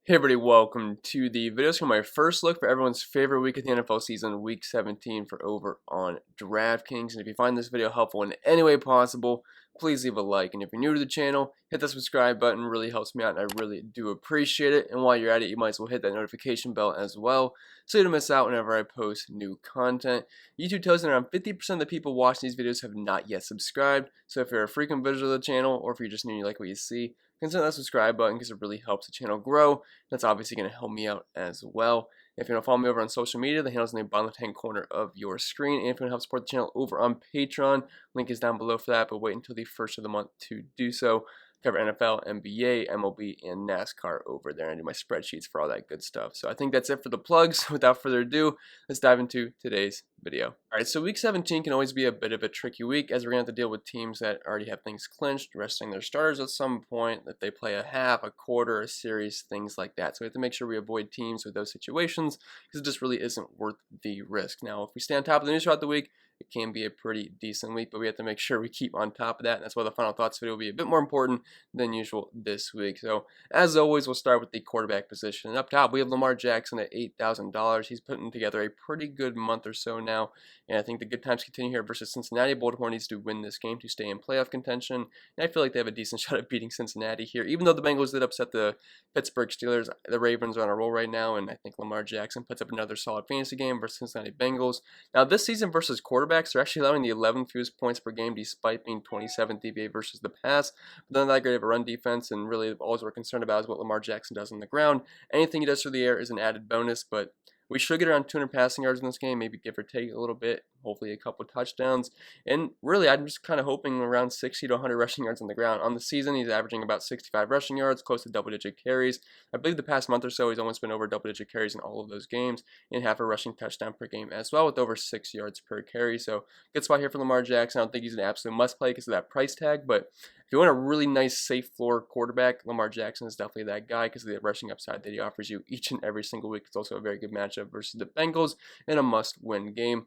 Hey everybody, welcome to the videos for my first look for everyone's favorite week of the NFL season, week 17 for over on Draftkings. And if you find this video helpful in any way possible, please leave a like. And if you're new to the channel, hit the subscribe button. It really helps me out and I really do appreciate it. And while you're at it, you might as well hit that notification bell as well so you don't miss out whenever I post new content. YouTube tells me around 50% of the people watching these videos have not yet subscribed. So if you're a frequent visitor to the channel or if you're just new and you like what you see, consider that subscribe button because it really helps the channel grow. That's obviously going to help me out as well. If you want to follow me over on social media, the handle's in the bottom left-hand corner of your screen. And if you want to help support the channel over on Patreon, link is down below for that, but wait until the first of the month to do so. Cover NFL, NBA, MLB, and NASCAR over there. I do my spreadsheets for all that good stuff. So I think that's it for the plugs. Without further ado, let's dive into today's video. Alright, so week 17 can always be a bit of a tricky week as we're going to have to deal with teams that already have things clinched, resting their starters at some point, if they play a half, a quarter, a series, things like that. So we have to make sure we avoid teams with those situations because it just really isn't worth the risk. Now, if we stay on top of the news throughout the week, it can be a pretty decent week, but we have to make sure we keep on top of that. And that's why the final thoughts video will be a bit more important than usual this week. So, as always, we'll start with the quarterback position. And up top, we have Lamar Jackson at $8,000. He's putting together a pretty good month or so now, and I think the good times continue here versus Cincinnati. Baltimore needs to win this game to stay in playoff contention, and I feel like they have a decent shot at beating Cincinnati here. Even though the Bengals did upset the Pittsburgh Steelers, the Ravens are on a roll right now, and I think Lamar Jackson puts up another solid fantasy game versus Cincinnati Bengals. Now, this season versus quarterbacks, they're actually allowing the 11th fewest points per game despite being 27th DVA versus the pass. But they're not that great of a run defense, and really all we're concerned about is what Lamar Jackson does on the ground. Anything he does through the air is an added bonus, but we should get around 200 passing yards in this game, maybe give or take a little bit, hopefully a couple touchdowns. And really, I'm just kind of hoping around 60 to 100 rushing yards on the ground. On the season, he's averaging about 65 rushing yards, close to double-digit carries. I believe the past month or so, he's almost been over double-digit carries in all of those games, and half a rushing touchdown per game as well, with over 6 yards per carry. So, good spot here for Lamar Jackson. I don't think he's an absolute must-play because of that price tag, but if you want a really nice, safe floor quarterback, Lamar Jackson is definitely that guy because of the rushing upside that he offers you each and every single week. It's also a very good matchup versus the Bengals in a must-win game.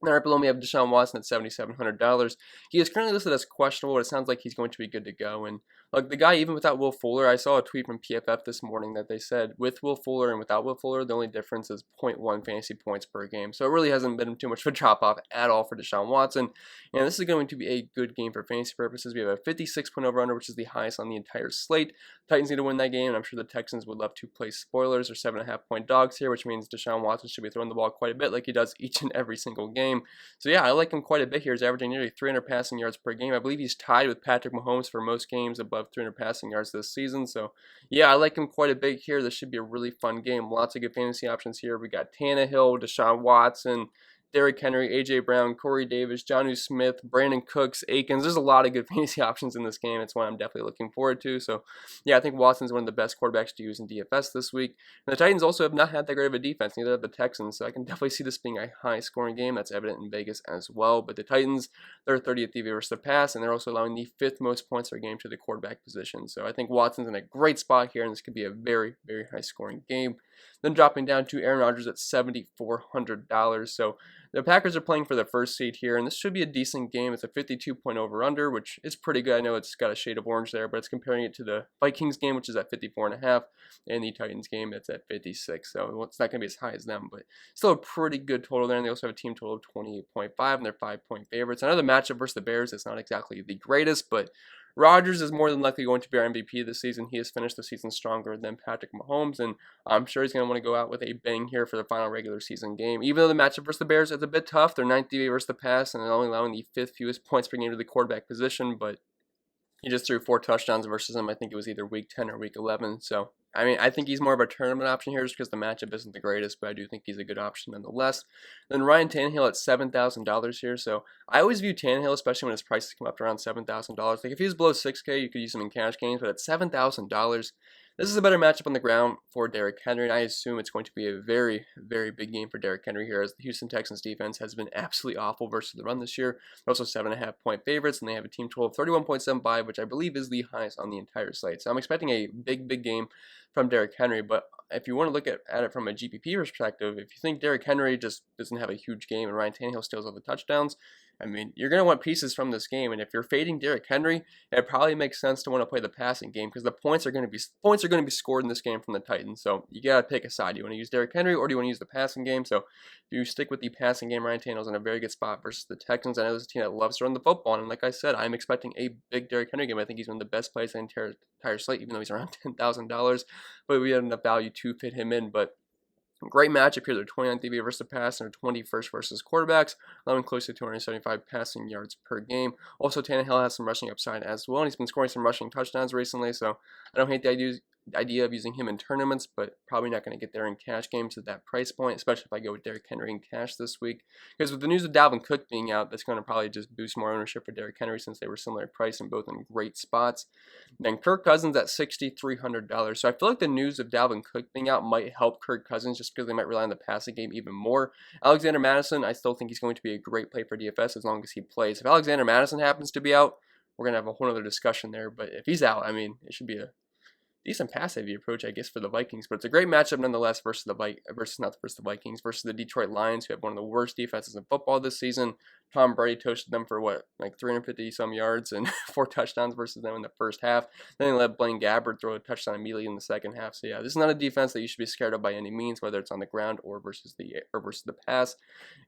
Then right below me, we have Deshawn Watson at $7,700. He is currently listed as questionable, but it sounds like he's going to be good to go. And like the guy, even without Will Fuller, I saw a tweet from PFF this morning that they said with Will Fuller and without Will Fuller, the only difference is 0.1 fantasy points per game. So it really hasn't been too much of a drop-off at all for Deshawn Watson. And this is going to be a good game for fantasy purposes. We have a 56-point over-under, which is the highest on the entire slate. Titans need to win that game, and I'm sure the Texans would love to play spoilers or 7.5-point dogs here, which means Deshaun Watson should be throwing the ball quite a bit like he does each and every single game. So yeah, I like him quite a bit here. He's averaging nearly 300 passing yards per game. I believe he's tied with Patrick Mahomes for most games above 300 passing yards this season. So yeah, I like him quite a bit here. This should be a really fun game. Lots of good fantasy options here. We got Tannehill, Deshaun Watson, Derrick Henry, A.J. Brown, Corey Davis, Jonnu Smith, Brandon Cooks, Akins. There's a lot of good fantasy options in this game. It's one I'm definitely looking forward to. So, yeah, I think Watson's one of the best quarterbacks to use in DFS this week. And the Titans also have not had that great of a defense, neither have the Texans. So I can definitely see this being a high-scoring game. That's evident in Vegas as well. But the Titans, they're 30th DVA versus the pass, and they're also allowing the 5th most points per game to the quarterback position. So I think Watson's in a great spot here, and this could be a very, very high-scoring game. Then dropping down to Aaron Rodgers at $7,400. So the Packers are playing for the first seed here, and this should be a decent game. It's a 52-point over-under, which is pretty good. I know it's got a shade of orange there, but it's comparing it to the Vikings game, which is at 54.5, and the Titans game that's at 56. So it's not going to be as high as them, but still a pretty good total there. And they also have a team total of 28.5, and they're 5-point favorites. I know the matchup versus the Bears is not exactly the greatest, but Rodgers is more than likely going to be our MVP this season. He has finished the season stronger than Patrick Mahomes, and I'm sure he's going to want to go out with a bang here for the final regular season game. Even though the matchup versus the Bears is a bit tough, they're 9th DVA versus the pass, and they're only allowing the 5th fewest points per game to the quarterback position, but he just threw 4 touchdowns versus him. I think it was either week 10 or week 11. So, I mean, I think he's more of a tournament option here just because the matchup isn't the greatest, but I do think he's a good option nonetheless. Then Ryan Tannehill at $7,000 here. So, I always view Tannehill, especially when his prices come up to around $7,000. Like, if he was below $6K, you could use him in cash games, but at $7,000, this is a better matchup on the ground for Derrick Henry, and I assume it's going to be a very, very big game for Derrick Henry here, as the Houston Texans defense has been absolutely awful versus the run this year. They're also 7.5-point favorites, and they have a team total of 31.75, which I believe is the highest on the entire slate. So I'm expecting a big, big game from Derrick Henry. But if you want to look at it from a GPP perspective, if you think Derrick Henry just doesn't have a huge game and Ryan Tannehill steals all the touchdowns, I mean, you're going to want pieces from this game. And if you're fading Derrick Henry, it probably makes sense to want to play the passing game because the points are going to be scored in this game from the Titans. So you got to pick a side. Do you want to use Derrick Henry or do you want to use the passing game? So if you stick with the passing game, Ryan Tannehill's in a very good spot versus the Texans. I know this is a team that loves to run the football, and like I said, I'm expecting a big Derrick Henry game. I think he's one of the best plays in the entire slate, even though he's around $10,000. But we had enough value to fit him in. But great matchup here. They're 29th DVA versus the pass, and they're 21st versus quarterbacks, allowing close to 275 passing yards per game. Also, Tannehill has some rushing upside as well, and he's been scoring some rushing touchdowns recently, so I don't hate the idea of using him in tournaments, but probably not going to get there in cash games at that price point, especially if I go with Derrick Henry in cash this week. Because with the news of Dalvin Cook being out, that's going to probably just boost more ownership for Derrick Henry since they were similar price and both in great spots. Then Kirk Cousins at $6,300. So I feel like the news of Dalvin Cook being out might help Kirk Cousins just because they might rely on the passing game even more. Alexander Mattison, I still think he's going to be a great play for DFS as long as he plays. If Alexander Mattison happens to be out, we're going to have a whole other discussion there. But if he's out, I mean, it should be a decent pass-heavy approach, I guess, for the Vikings. But it's a great matchup nonetheless versus the Vikings, versus the Detroit Lions, who have one of the worst defenses in football this season. Tom Brady toasted them for what, like 350-some yards and 4 touchdowns versus them in the first half. Then they let Blaine Gabbert throw a touchdown immediately in the second half. So yeah, this is not a defense that you should be scared of by any means, whether it's on the ground or versus the pass.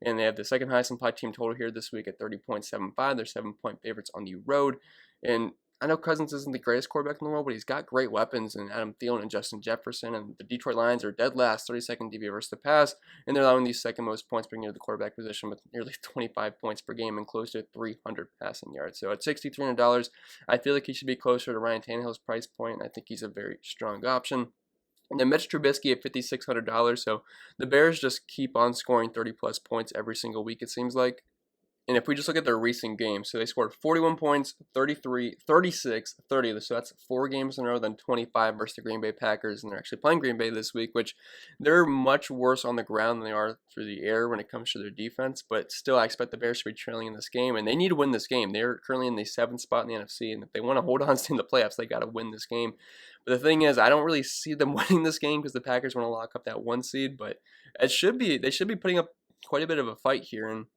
And they have the second highest implied team total here this week at 30.75. They're 7-point favorites on the road. And I know Cousins isn't the greatest quarterback in the world, but he's got great weapons in Adam Thielen and Justin Jefferson, and the Detroit Lions are dead last, 32nd DVA versus the pass, and they're allowing the second most points per game to the quarterback position with nearly 25 points per game and close to 300 passing yards. So at $6,300, I feel like he should be closer to Ryan Tannehill's price point. I think he's a very strong option. And then Mitch Trubisky at $5,600. So the Bears just keep on scoring 30-plus points every single week, it seems like. And if we just look at their recent games, so they scored 41 points, 33, 36, 30. So that's 4 games in a row, then 25 versus the Green Bay Packers. And they're actually playing Green Bay this week, which they're much worse on the ground than they are through the air when it comes to their defense. But still, I expect the Bears to be trailing in this game. And they need to win this game. They're currently in the 7th spot in the NFC. And if they want to hold on to the playoffs, they got to win this game. But the thing is, I don't really see them winning this game because the Packers want to lock up that 1 seed. But they should be putting up quite a bit of a fight here. And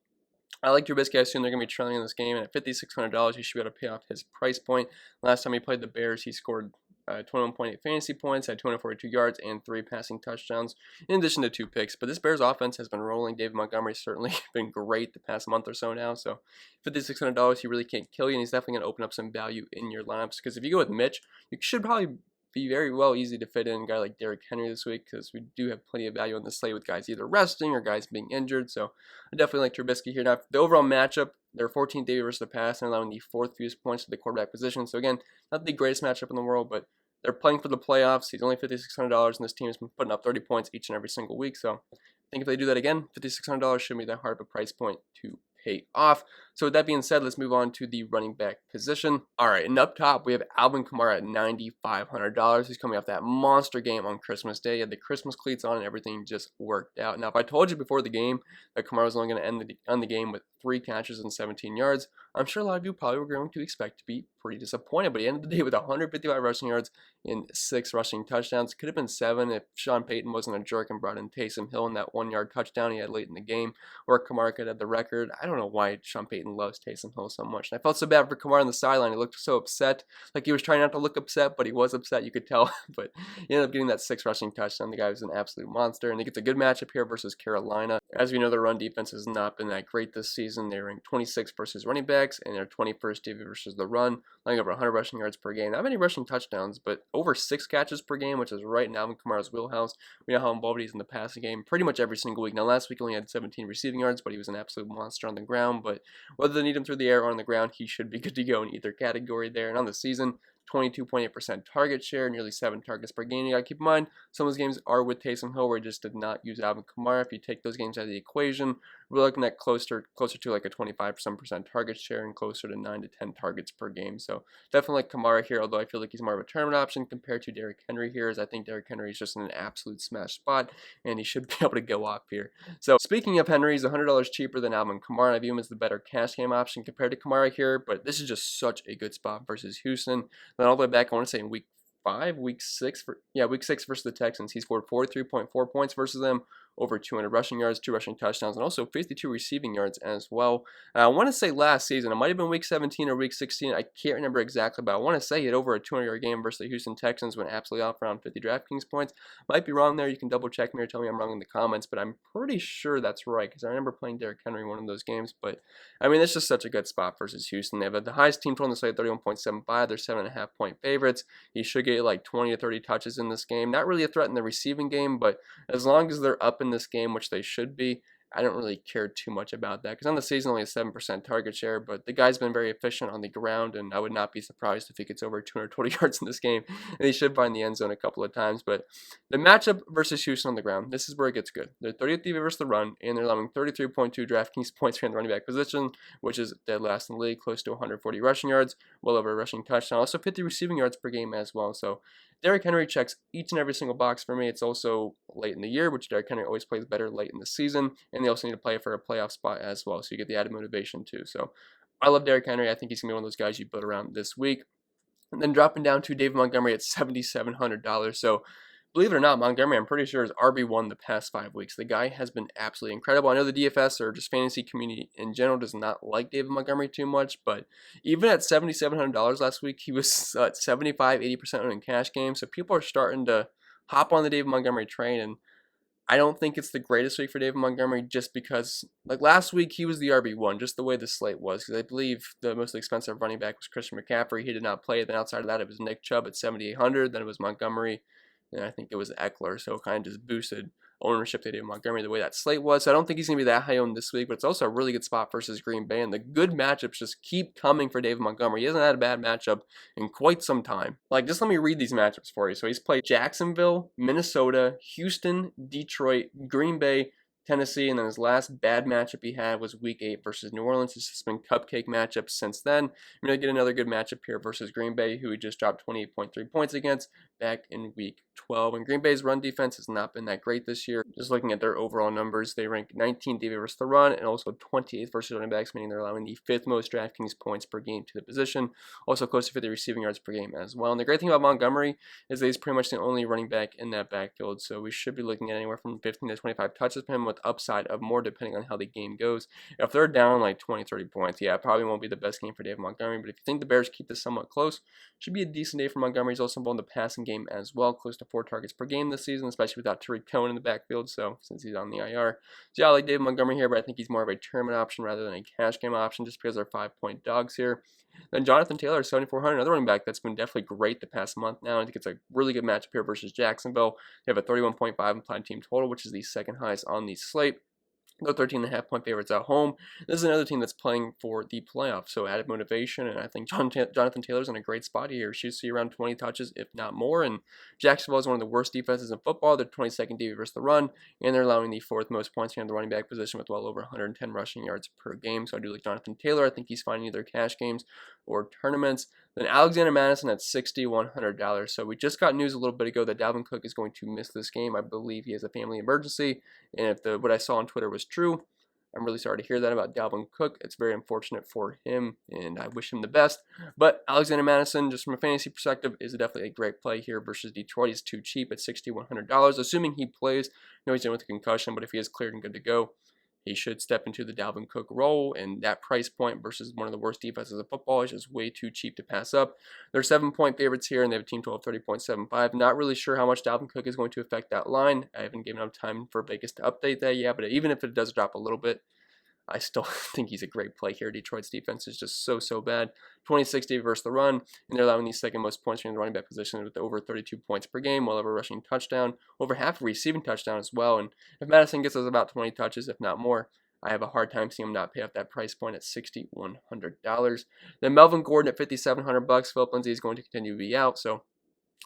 I like Trubisky. I assume they're going to be trailing in this game. And at $5,600, he should be able to pay off his price point. Last time he played the Bears, he scored 21.8 fantasy points, had 242 yards, and 3 passing touchdowns, in addition to 2 picks. But this Bears offense has been rolling. David Montgomery's certainly been great the past month or so now. So $5,600, he really can't kill you, and he's definitely going to open up some value in your lineups. Because if you go with Mitch, you should probably be very well easy to fit in a guy like Derrick Henry this week because we do have plenty of value on the slate with guys either resting or guys being injured. So I definitely like Trubisky here. Now, the overall matchup, they're 14th DVA versus the pass and allowing the 4th fewest points to the quarterback position. So again, not the greatest matchup in the world, but they're playing for the playoffs. He's only $5,600, and this team has been putting up 30 points each and every single week. So I think if they do that again, $5,600 shouldn't be that hard of a price point to pay off. So with that being said, let's move on to the running back position. All right, and up top, we have Alvin Kamara at $9,500. He's coming off that monster game on Christmas Day. He had the Christmas cleats on and everything just worked out. Now, if I told you before the game that Kamara was only going to end the game with 3 catches and 17 yards, I'm sure a lot of you probably were going to expect to be pretty disappointed. But he ended the day with 155 rushing yards and 6 rushing touchdowns. Could have been 7 if Sean Payton wasn't a jerk and brought in Taysom Hill in that 1-yard touchdown he had late in the game, or Kamara could have the record. I don't know why Sean Payton loves Taysom Hill so much. And I felt so bad for Kamara on the sideline. He looked so upset. Like he was trying not to look upset, but he was upset. You could tell. But he ended up getting that 6 rushing touchdown. The guy was an absolute monster. And he gets a good matchup here versus Carolina. As we know, the run defense has not been that great this season. They're ranked 26th versus running backs, and they're 21st DVA versus the run, allowing over 100 rushing yards per game. Not many rushing touchdowns, but over 6 catches per game, which is right now in Kamara's wheelhouse. We know how involved he is in the passing game pretty much every single week. Now, last week he only had 17 receiving yards, but he was an absolute monster on the ground. But whether they need him through the air or on the ground, he should be good to go in either category there. And on the season, 22.8% target share, nearly 7 targets per game. You gotta keep in mind, some of those games are with Taysom Hill where he just did not use Alvin Kamara. If you take those games out of the equation, we're looking at closer to like a 25% target share and closer to 9 to 10 targets per game. So definitely like Kamara here, although I feel like he's more of a tournament option compared to Derrick Henry here, as I think Derrick Henry is just in an absolute smash spot, and he should be able to go off here. So speaking of Henry, he's $100 cheaper than Alvin Kamara. I view him as the better cash game option compared to Kamara here, but this is just such a good spot versus Houston. Then all the way back, I want to say in week 5, week 6 versus the Texans. He scored 43.4 points versus them, over 200 rushing yards, 2 rushing touchdowns, and also 52 receiving yards as well. I want to say last season, it might have been week 17 or week 16, I can't remember exactly, but I want to say he had over a 200-yard game versus the Houston Texans, went absolutely off around 50 DraftKings points. Might be wrong there. You can double check me or tell me I'm wrong in the comments, but I'm pretty sure that's right because I remember playing Derrick Henry in one of those games. But I mean, it's just such a good spot versus Houston. They have the highest team total on the slate, 31.75. They're 7.5-point favorites. He should get like 20 to 30 touches in this game. Not really a threat in the receiving game, but as long as they're up in this game, which they should be, I don't really care too much about that because on the season only a 7% target share, but the guy's been very efficient on the ground, and I would not be surprised if he gets over 220 yards in this game, and he should find the end zone a couple of times. But the matchup versus Houston on the ground, this is where it gets good. They're 30th versus the run, and they're allowing 33.2 DraftKings points for the running back position, which is dead last in the league, close to 140 rushing yards, well over a rushing touchdown, also 50 receiving yards per game as well. So Derrick Henry checks each and every single box for me. It's also late in the year, which Derrick Henry always plays better late in the season, and they also need to play for a playoff spot as well, so you get the added motivation too. So I love Derrick Henry. I think he's going to be one of those guys you build around this week. And then dropping down to David Montgomery at $7,700. So believe it or not, Montgomery, I'm pretty sure, is RB1 the past 5 weeks. The guy has been absolutely incredible. I know the DFS or just fantasy community in general does not like David Montgomery too much, but even at $7,700 last week, he was at 75-80% owned in cash games. So people are starting to hop on the David Montgomery train, and I don't think it's the greatest week for David Montgomery just because, like last week, he was the RB1, just the way the slate was, because I believe the most expensive running back was Christian McCaffrey. He did not play. Then outside of that, it was Nick Chubb at $7,800. Then it was Montgomery, and I think it was Eckler. So it kind of just boosted ownership to David Montgomery the way that slate was. So I don't think he's going to be that high owned this week, but it's also a really good spot versus Green Bay, and the good matchups just keep coming for David Montgomery. He hasn't had a bad matchup in quite some time. Like, just let me read these matchups for you. So he's played Jacksonville, Minnesota, Houston, Detroit, Green Bay, Tennessee, and then his last bad matchup he had was Week 8 versus New Orleans. It's just been cupcake matchups since then. We're going to get another good matchup here versus Green Bay, who he just dropped 28.3 points against back in Week 12. And Green Bay's run defense has not been that great this year. Just looking at their overall numbers, they rank 19th DVOA versus the run and also 28th versus running backs, meaning they're allowing the 5th most DraftKings points per game to the position. Also close to 50 receiving yards per game as well. And the great thing about Montgomery is that he's pretty much the only running back in that backfield. So we should be looking at anywhere from 15 to 25 touches for him with upside of more depending on how the game goes. If they're down like 20, 30 points, yeah, it probably won't be the best game for David Montgomery. But if you think the Bears keep this somewhat close, should be a decent day for Montgomery. He's also involved in the passing game as well, close to 4 targets per game this season, especially without Tariq Cohen in the backfield, so since he's on the IR. So yeah, I like David Montgomery here, but I think he's more of a tournament option rather than a cash game option just because they're 5-point dogs here. Then Jonathan Taylor, 7,400, another running back that's been definitely great the past month now. I think it's a really good matchup here versus Jacksonville. They have a 31.5 implied team total, which is the second highest on the slate. They're 13.5-point favorites at home. This is another team that's playing for the playoffs, so added motivation, and I think Jonathan Taylor's in a great spot here. He should see around 20 touches, if not more, and Jacksonville is one of the worst defenses in football. They're 22nd DVOA versus the run, and they're allowing the 4th most points here in the running back position with well over 110 rushing yards per game, so I do like Jonathan Taylor. I think he's finding either cash games or tournaments. Then Alexander Mattison at $6,100. So we just got news a little bit ago that Dalvin Cook is going to miss this game. I believe he has a family emergency, and if what I saw on Twitter was true, I'm really sorry to hear that about Dalvin Cook. It's very unfortunate for him, and I wish him the best. But Alexander Mattison, just from a fantasy perspective, is definitely a great play here versus Detroit. He's too cheap at $6,100, assuming he plays. No, he's in with a concussion, but if he is cleared and good to go, he should step into the Dalvin Cook role, and that price point versus one of the worst defenses of football is just way too cheap to pass up. They're 7-point favorites here, and they have a team total of 30.75. Not really sure how much Dalvin Cook is going to affect that line. I haven't given enough time for Vegas to update that yet, but even if it does drop a little bit, I still think he's a great play here. Detroit's defense is just so bad. 26th versus the run, and they're allowing the 2nd most points in the running back position with over 32 points per game, well over a rushing touchdown, over half a receiving touchdown as well. And if Madison gets us about 20 touches, if not more, I have a hard time seeing him not pay off that price point at $6,100. Then Melvin Gordon at $5,700. Philip Lindsay is going to continue to be out, so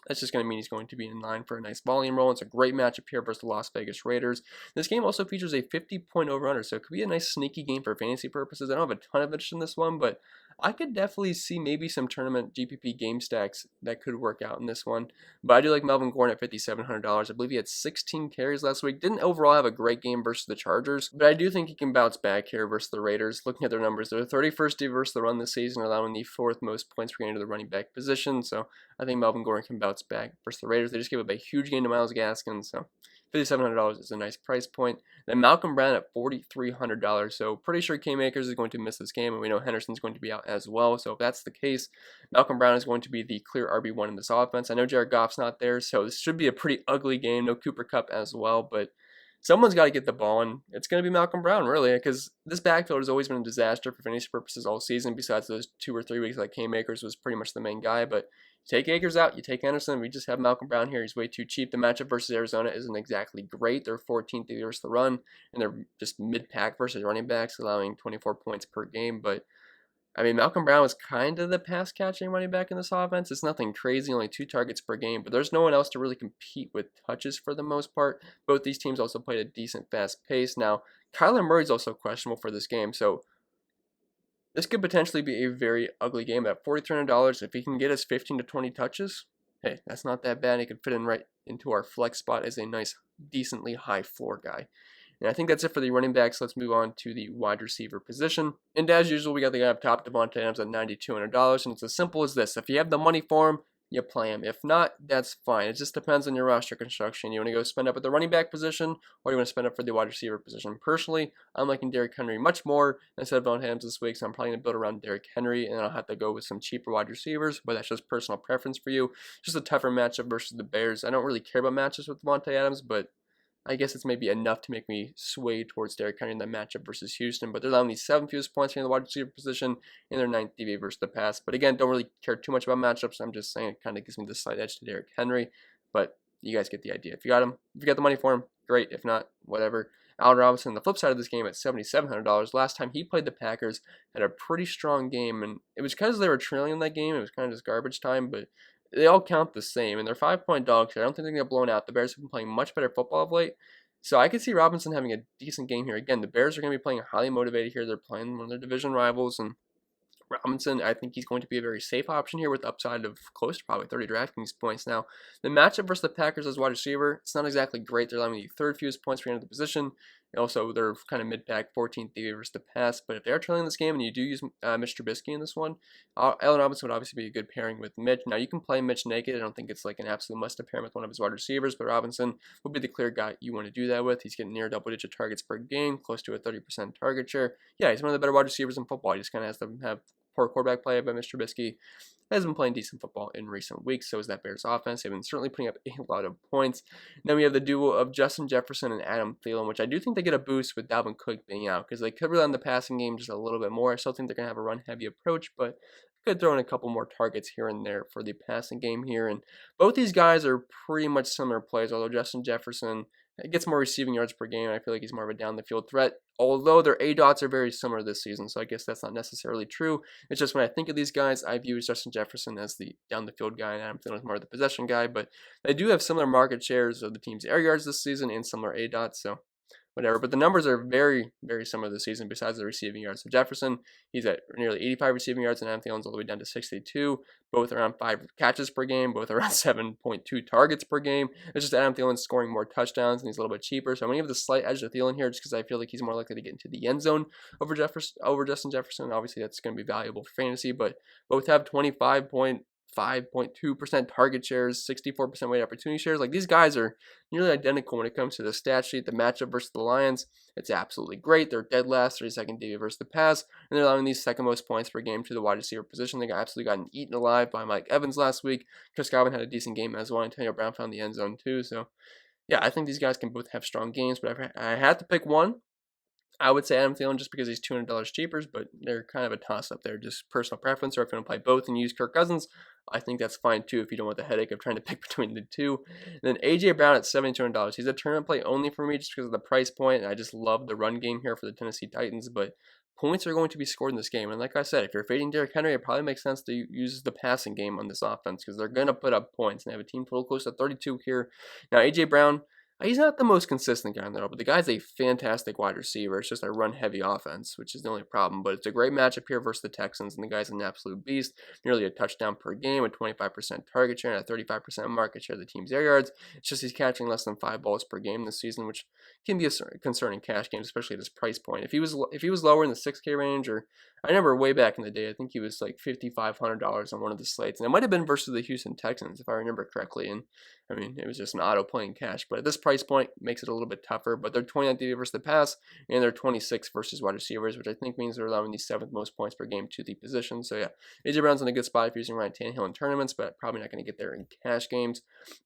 that's just going to mean he's going to be in line for a nice volume roll. It's a great matchup here versus the Las Vegas Raiders. This game also features a 50-point over-under, so it could be a nice sneaky game for fantasy purposes. I don't have a ton of interest in this one, but I could definitely see maybe some tournament GPP game stacks that could work out in this one. But I do like Melvin Gordon at $5,700. I believe he had 16 carries last week. Didn't overall have a great game versus the Chargers, but I do think he can bounce back here versus the Raiders. Looking at their numbers, they're 31st versus the run this season, allowing the 4th most points per game to the running back position. So I think Melvin Gordon can bounce back versus the Raiders. They just gave up a huge game to Myles Gaskin, so $5,700 is a nice price point. Then Malcolm Brown at $4,300. So pretty sure K-Makers is going to miss this game, and we know Henderson's going to be out as well. So if that's the case, Malcolm Brown is going to be the clear RB1 in this offense. I know Jared Goff's not there, so this should be a pretty ugly game. No Cooper Kupp as well, but someone's got to get the ball, and it's going to be Malcolm Brown, really, because this backfield has always been a disaster for fantasy purposes all season, besides those 2 or 3 weeks like K-Makers was pretty much the main guy. But you take Akers out, you take Anderson, we just have Malcolm Brown here. He's way too cheap. The matchup versus Arizona isn't exactly great. They're 14th versus the run, and they're just mid-pack versus running backs, allowing 24 points per game. But I mean, Malcolm Brown was kind of the pass-catching running back in this offense. It's nothing crazy, only 2 targets per game, but there's no one else to really compete with touches for the most part. Both these teams also played a decent fast pace. Now, Kyler Murray's also questionable for this game, so this could potentially be a very ugly game at $4,300. If he can get us 15 to 20 touches, hey, that's not that bad. He could fit in right into our flex spot as a nice, decently high floor guy. And I think that's it for the running backs. Let's move on to the wide receiver position. And as usual, we got the guy up top, Davante Adams, at $9,200. And it's as simple as this. If you have the money for him, you play him. If not, that's fine. It just depends on your roster construction. You want to go spend up at the running back position, or you want to spend up for the wide receiver position. Personally, I'm liking Derrick Henry much more instead of Davante Adams this week, so I'm probably going to build around Derrick Henry, and then I'll have to go with some cheaper wide receivers, but that's just personal preference for you. Just a tougher matchup versus the Bears. I don't really care about matchups with Davante Adams, but I guess it's maybe enough to make me sway towards Derrick Henry in that matchup versus Houston. But they're allowing the 7th fewest points in the wide receiver position, and their 9th DV versus the pass. But again, don't really care too much about matchups. I'm just saying it kind of gives me the slight edge to Derrick Henry. But you guys get the idea. If you got him, if you got the money for him, great. If not, whatever. Allen Robinson, the flip side of this game, at $7,700. Last time he played the Packers, had a pretty strong game, and it was because they were trailing in that game. It was kind of just garbage time, but they all count the same, and they're 5-point dogs here. I don't think they're going to get blown out. The Bears have been playing much better football of late. So I could see Robinson having a decent game here. Again, the Bears are going to be playing highly motivated here. They're playing one of their division rivals, and Robinson, I think he's going to be a very safe option here with upside of close to probably 30 Draftkings points. Now, the matchup versus the Packers as wide receiver, it's not exactly great. They're allowing the 3rd fewest points per game of the position. Also, they're kind of mid-pack, 14th DV versus the pass. But if they are trailing this game and you do use Mitch Trubisky in this one, Allen Robinson would obviously be a good pairing with Mitch. Now, you can play Mitch naked. I don't think it's like an absolute must-have pairing with one of his wide receivers, but Robinson would be the clear guy you want to do that with. He's getting near double-digit targets per game, close to a 30% target share. Yeah, he's one of the better wide receivers in football. He just kind of has to have poor quarterback play by Mr. Trubisky. Has been playing decent football in recent weeks. So is that Bears offense. They've been certainly putting up a lot of points. And then we have the duo of Justin Jefferson and Adam Thielen, which I do think they get a boost with Dalvin Cook being out because they could rely on the passing game just a little bit more. I still think they're going to have a run-heavy approach, but could throw in a couple more targets here and there for the passing game here. And both these guys are pretty much similar plays, although Justin Jefferson gets more receiving yards per game. I feel like he's more of a down-the-field threat, although their ADOTs are very similar this season, so I guess that's not necessarily true. It's just when I think of these guys, I view Justin Jefferson as the down-the-field guy, and Adam Thielen is more of the possession guy, but they do have similar market shares of the team's air yards this season and similar ADOTs, so whatever. But the numbers are very, very similar this season besides the receiving yards. So Jefferson, he's at nearly 85 receiving yards, and Adam Thielen's all the way down to 62. Both around 5 catches per game, both around 7.2 targets per game. It's just Adam Thielen's scoring more touchdowns, and he's a little bit cheaper. So I'm going to give the slight edge to Thielen here just because I feel like he's more likely to get into the end zone over Justin Jefferson. Obviously, that's going to be valuable for fantasy, but both have 5.2% target shares, 64% weight opportunity shares. Like, these guys are nearly identical when it comes to the stat sheet. The matchup versus the Lions, it's absolutely great. They're dead last, 32nd DV versus the pass, and they're allowing these 2nd most points per game to the wide receiver position. They got absolutely gotten eaten alive by Mike Evans last week. Chris Godwin had a decent game as well. Antonio Brown found the end zone too. So, yeah, I think these guys can both have strong games, but if I had to pick one, I would say Adam Thielen just because he's $200 cheaper, but they're kind of a toss-up there, just personal preference. Or if you want to play both and use Kirk Cousins, I think that's fine too if you don't want the headache of trying to pick between the two. And then A.J. Brown at $7,200. He's a tournament play only for me just because of the price point, and I just love the run game here for the Tennessee Titans, but points are going to be scored in this game. And like I said, if you're fading Derrick Henry, it probably makes sense to use the passing game on this offense because they're going to put up points. And they have a team total close to 32 here. Now, A.J. Brown, He's not the most consistent guy in the world, but the guy's a fantastic wide receiver. It's just a run-heavy offense, which is the only problem. But it's a great matchup here versus the Texans, and the guy's an absolute beast. Nearly a touchdown per game, a 25% target share, and a 35% market share of the team's air yards. It's just he's catching less than 5 balls per game this season, which can be a concern in cash games, especially at his price point. If he was lower in the 6K range, or I remember way back in the day, I think he was like $5,500 on one of the slates, and it might have been versus the Houston Texans, if I remember correctly. And I mean, it was just an auto playing cash, but at this price point, makes it a little bit tougher. But they're 29th DVOA versus the pass, and they're 26th versus wide receivers, which I think means they're allowing the 7th most points per game to the position. So yeah, AJ Brown's in a good spot if you're using Ryan Tannehill in tournaments, but probably not going to get there in cash games.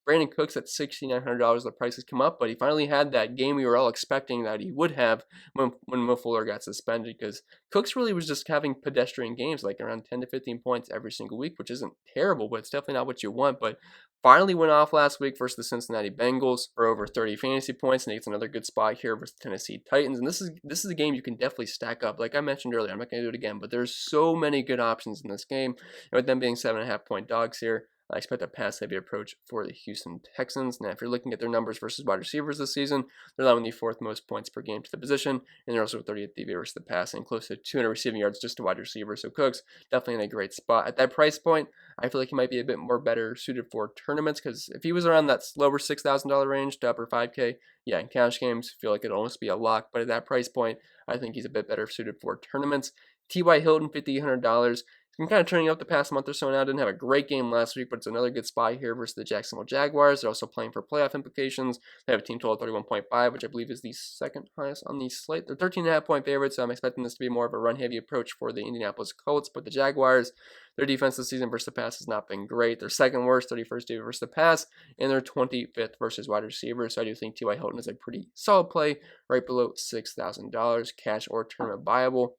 Brandon Cooks at $6,900. The price has come up, but he finally had that game we were all expecting that he would have when Will Fuller got suspended, because Cooks really was just having pedestrian games, like around 10 to 15 points every single week, which isn't terrible, but it's definitely not what you want. But finally went off last week versus the Cincinnati Bengals for over 30 fantasy points, and he gets another good spot here versus the Tennessee Titans. And this is a game you can definitely stack up. Like I mentioned earlier, I'm not going to do it again, but there's so many good options in this game. And with them being 7.5 point dogs here, I expect a pass-heavy approach for the Houston Texans. Now, if you're looking at their numbers versus wide receivers this season, they're allowing the 4th most points per game to the position, and they're also 30th DVOA versus the pass, and close to 200 receiving yards just to wide receivers. So Cooks definitely in a great spot. At that price point, I feel like he might be a bit more better suited for tournaments, because if he was around that lower $6,000 range to upper 5K, yeah, in cash games, I feel like it'd almost be a lock. But at that price point, I think he's a bit better suited for tournaments. T.Y. Hilton, $5,800. He's been kind of turning up the past month or so now. Didn't have a great game last week, but it's another good spot here versus the Jacksonville Jaguars. They're also playing for playoff implications. They have a team total of 31.5, which I believe is the second highest on the slate. They're 13.5 point favorites, so I'm expecting this to be more of a run-heavy approach for the Indianapolis Colts. But the Jaguars, their defense this season versus the pass has not been great. They're second worst, 31st DVOA versus the pass, and they're 25th versus wide receivers. So I do think T.Y. Hilton is a pretty solid play, right below $6,000, cash or tournament viable.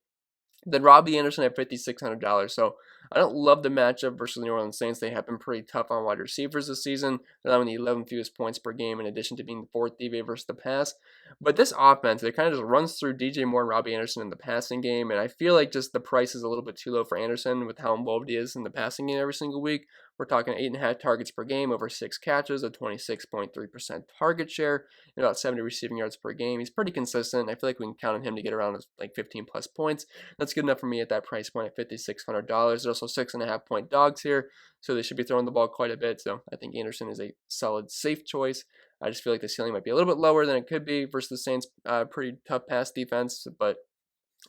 Then Robbie Anderson at $5,600. So I don't love the matchup versus the New Orleans Saints. They have been pretty tough on wide receivers this season. They're allowing the 11th fewest points per game, in addition to being the 4th DVOA versus the pass. But this offense, it kind of just runs through DJ Moore and Robbie Anderson in the passing game, and I feel like just the price is a little bit too low for Anderson with how involved he is in the passing game every single week. We're talking 8.5 targets per game, over 6 catches, a 26.3% target share, and about 70 receiving yards per game. He's pretty consistent. I feel like we can count on him to get around like 15 plus points. That's good enough for me at that price point at $5,600. There's also 6.5 point dogs here, so they should be throwing the ball quite a bit. So I think Anderson is a solid, safe choice. I just feel like the ceiling might be a little bit lower than it could be versus the Saints' pretty tough pass defense, but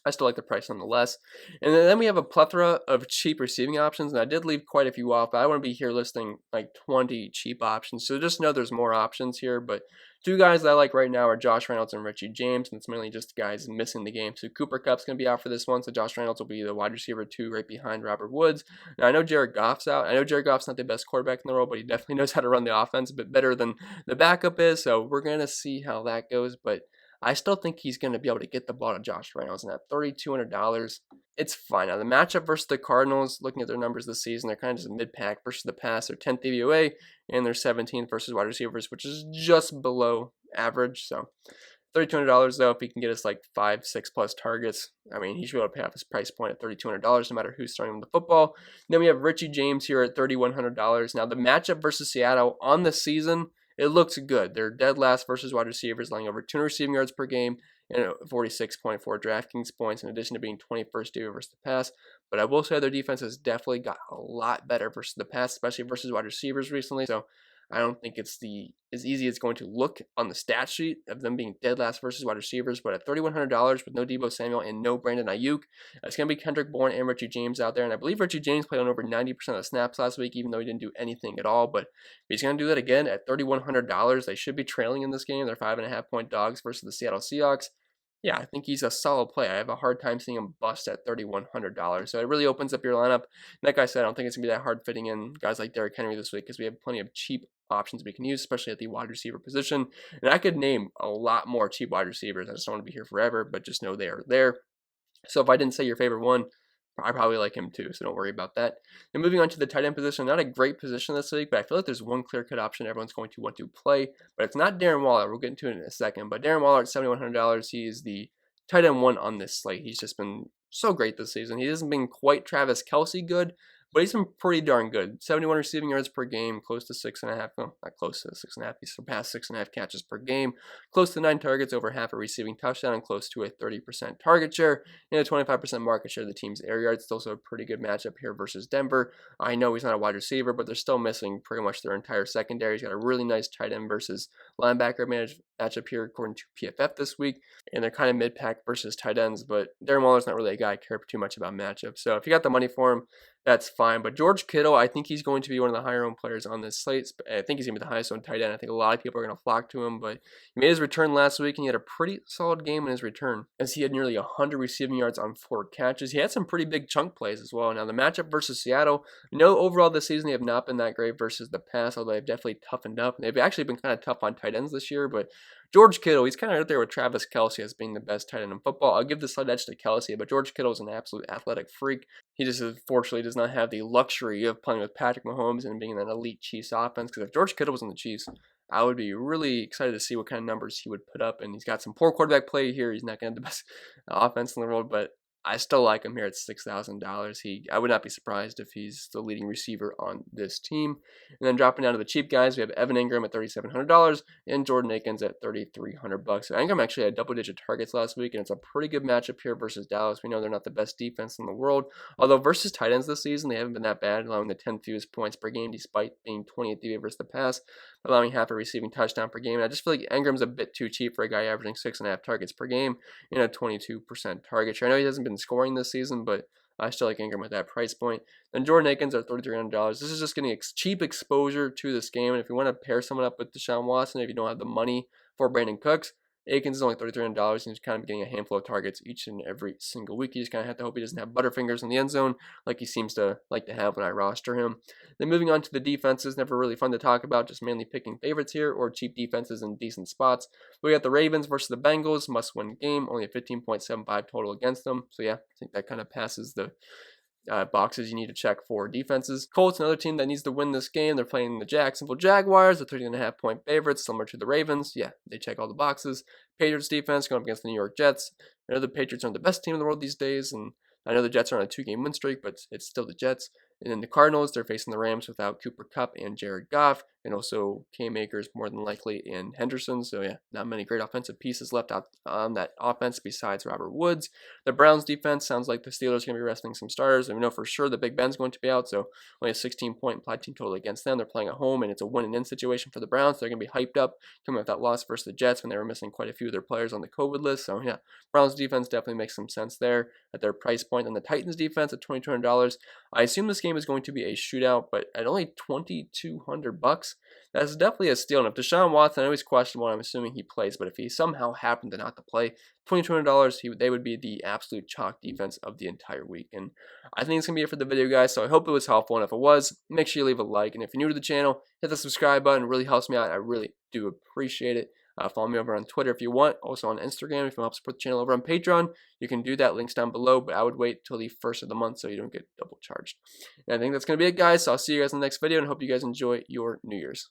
I still like the price nonetheless. And then we have a plethora of cheap receiving options, and I did leave quite a few off, but I want to be here listing like 20 cheap options. So just know there's more options here, but two guys that I like right now are Josh Reynolds and Richie James, and it's mainly just guys missing the game. So Cooper Kupp's going to be out for this one, so Josh Reynolds will be the wide receiver 2 right behind Robert Woods. Now, I know Jared Goff's out. I know Jared Goff's not the best quarterback in the world, but he definitely knows how to run the offense a bit better than the backup is, so we're going to see how that goes, but I still think he's going to be able to get the ball to Josh Reynolds, and at $3,200, it's fine. Now, the matchup versus the Cardinals, looking at their numbers this season, they're kind of just mid-pack versus the pass. They're 10th DVOA, and they're 17th versus wide receivers, which is just below average. So $3,200, though, if he can get us like 5, 6 plus targets, I mean, he should be able to pay off his price point at $3,200 no matter who's starting with the football. Then we have Richie James here at $3,100. Now, the matchup versus Seattle on the season, it looks good. They're dead last versus wide receivers, allowing over 200 receiving yards per game and 46.4 Draftkings points, in addition to being 21st DVOA versus the pass. But I will say their defense has definitely got a lot better versus the pass, especially versus wide receivers recently. So I don't think it's as easy as it's going to look on the stat sheet of them being dead last versus wide receivers. But at $3,100 with no Deebo Samuel and no Brandon Ayuk, it's going to be Kendrick Bourne and Richie James out there. And I believe Richie James played on over 90% of the snaps last week, even though he didn't do anything at all. But if he's going to do that again at $3,100, they should be trailing in this game. They're 5.5 point dogs versus the Seattle Seahawks. Yeah, I think he's a solid play. I have a hard time seeing him bust at $3,100. So it really opens up your lineup. Like I said, I don't think it's going to be that hard fitting in guys like Derrick Henry this week, because we have plenty of cheap options we can use, especially at the wide receiver position. And I could name a lot more cheap wide receivers. I just don't want to be here forever, but just know they are there. So if I didn't say your favorite one, I probably like him too, so don't worry about that. And moving on to the tight end position, not a great position this week, but I feel like there's one clear-cut option everyone's going to want to play, but it's not Darren Waller. We'll get into it in a second, but Darren Waller at $7,100, he is the tight end 1 on this slate. He's just been so great this season. He hasn't been quite Travis Kelce good, but he's been pretty darn good. 71 receiving yards per game, close to 6.5, well, not close to 6.5, he surpassed 6.5 catches per game, close to 9 targets, over half a receiving touchdown, and close to a 30% target share, and a 25% market share of the team's air yards. It's also a pretty good matchup here versus Denver. I know he's not a wide receiver, but they're still missing pretty much their entire secondary. He's got a really nice tight end versus linebacker matchup here according to PFF this week, and they're kind of mid-pack versus tight ends, but Darren Waller's not really a guy I care too much about matchups. So if you got the money for him, that's fine. But George Kittle, I think he's going to be one of the higher owned players on this slate. I think he's going to be the highest owned tight end. I think a lot of people are going to flock to him, but he made his return last week, and he had a pretty solid game in his return, as he had nearly 100 receiving yards on 4 catches. He had some pretty big chunk plays as well. Now, the matchup versus Seattle, overall this season they have not been that great versus the pass, although they've definitely toughened up. They've actually been kind of tough on tight ends this year, but George Kittle, he's kind of out there with Travis Kelce as being the best tight end in football. I'll give the slight edge to Kelce, but George Kittle is an absolute athletic freak. He just unfortunately does not have the luxury of playing with Patrick Mahomes and being in an elite Chiefs offense, because if George Kittle was in the Chiefs, I would be really excited to see what kind of numbers he would put up. And he's got some poor quarterback play here. He's not going to have the best offense in the world, but I still like him here at $6,000. I would not be surprised if he's the leading receiver on this team. And then dropping down to the cheap guys, we have Evan Ingram at $3,700 and Jordan Akins at $3,300. So Ingram actually had double-digit targets last week, and it's a pretty good matchup here versus Dallas. We know they're not the best defense in the world, although versus tight ends this season, they haven't been that bad, allowing the 10th fewest points per game despite being 20th DVA versus the pass, allowing half a receiving touchdown per game. And I just feel like Ingram's a bit too cheap for a guy averaging 6.5 targets per game and a 22% target share. I know he hasn't been scoring this season, but I still like Ingram at that price point. Then Jordan Akins at $3,300. This is just getting cheap exposure to this game, and if you want to pair someone up with Deshawn Watson, if you don't have the money for Brandon Cooks, Akins is only $3,300, and he's kind of getting a handful of targets each and every single week. You just kind of have to hope he doesn't have butterfingers in the end zone like he seems to like to have when I roster him. Then moving on to the defenses, never really fun to talk about, just mainly picking favorites here or cheap defenses in decent spots. We got the Ravens versus the Bengals, must-win game, only a 15.75 total against them. So yeah, I think that kind of passes the boxes you need to check for defenses. Colts, another team that needs to win this game. They're playing the Jacksonville Jaguars, the 13.5-point favorites, similar to the Ravens. Yeah, they check all the boxes. Patriots defense going up against the New York Jets. I know the Patriots aren't the best team in the world these days, and I know the Jets are on a 2-game win streak, but it's still the Jets. And then the Cardinals, they're facing the Rams without Cooper Kupp and Jared Goff, and also Cam Akers more than likely in Henderson. So yeah, not many great offensive pieces left out on that offense besides Robert Woods. The Browns defense sounds like the Steelers are going to be resting some starters, and we know for sure that Big Ben's going to be out, so only a 16-point implied team total against them. They're playing at home, and it's a win-and-in situation for the Browns. They're going to be hyped up coming with that loss versus the Jets when they were missing quite a few of their players on the COVID list. So yeah, Browns defense definitely makes some sense there at their price point. And the Titans defense at $2,200. I assume this game is going to be a shootout, but at only $2,200, that's definitely a steal. And if Deshawn Watson, I know he's questionable, I'm assuming he plays, but if he somehow happened to not to play, $2,200, they would be the absolute chalk defense of the entire week. And I think it's going to be it for the video, guys, so I hope it was helpful, and if it was, make sure you leave a like, and if you're new to the channel, hit the subscribe button. It really helps me out. I really do appreciate it. Follow me over on Twitter if you want, also on Instagram if you want to help support the channel. Over on Patreon, you can do that, links down below, but I would wait till the first of the month so you don't get double charged. And I think that's going to be it, guys, so I'll see you guys in the next video, and hope you guys enjoy your New Year's.